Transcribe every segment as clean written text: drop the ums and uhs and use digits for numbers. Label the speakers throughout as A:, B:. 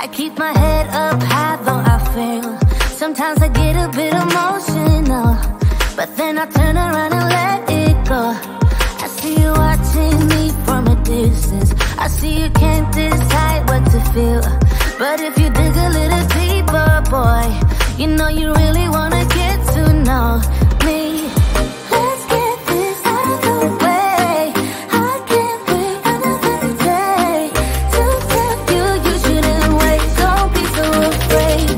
A: I keep my head up high though I fail. Sometimes I get a bit emotional, but then I turn around and let it go. I see you watching me from a distance. I see you can't decide what to feel, but if you dig a little deeper, boy, you know you really wanna get to know me. Let's get this out of the way. I can't wait another day to tell you you shouldn't wait. Don't be so afraid.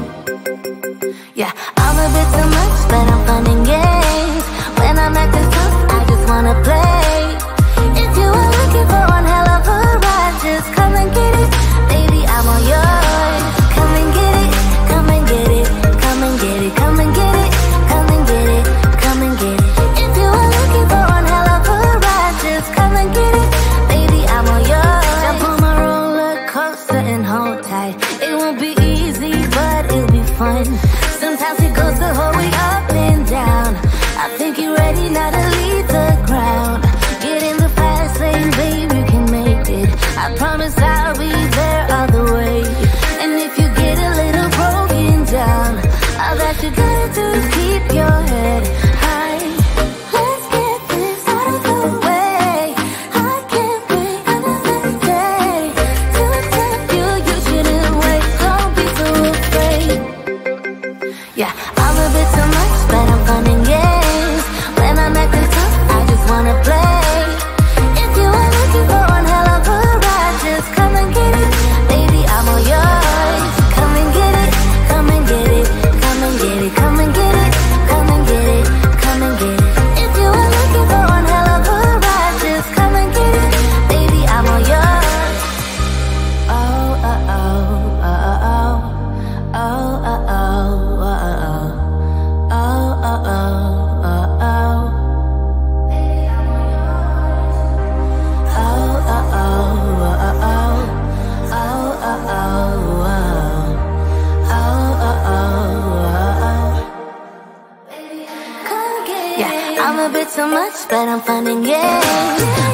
A: Yeah, I'm a bit too much, but I'm fun and games. When I'm acting tough, I just wanna play. If you are looking for one hell of a ride, just come and get it. Baby, I'm all yours. Come and get it, come and get it, come and get it, come and get it, come and get it, come and get it. If you are looking for one hell of a ride, just come and get it. Baby, I'm all yours. Jump on my roller coaster and hold tight. It won't be easy, but it'll be fun. Sometimes it goes the whole way up and down. I think you're ready now to leave the ground. Get in the fast lane, babe, you can make it. I promise I'll be there all the way. And if you get a little broken down, all that you gotta do is keep your head high. Let's get this out of the way. I can't wait another day to tell you you shouldn't wait. Don't be so afraid. Yeah, I'm a bit too much, but I'm fun and games. When I'm acting tough, I just wanna play. If you are looking for one hell of a ride, just come and get it. Baby, I'm all yours. Come and get it, come and get it, come and get it, come and get it, come and get it, come and get it. If you are looking for one hell of a ride, just come and get it. Baby, I'm all yours. Oh, oh, oh, oh, oh, oh, oh, oh, oh, oh. Oh, oh, oh, oh, oh. Baby, I'm all yours. Oh, oh, oh, oh, oh. Oh, oh, oh, oh. Oh, oh, oh, oh. Baby, come get it. Yeah, I'm a bit too much, but I'm fun and games.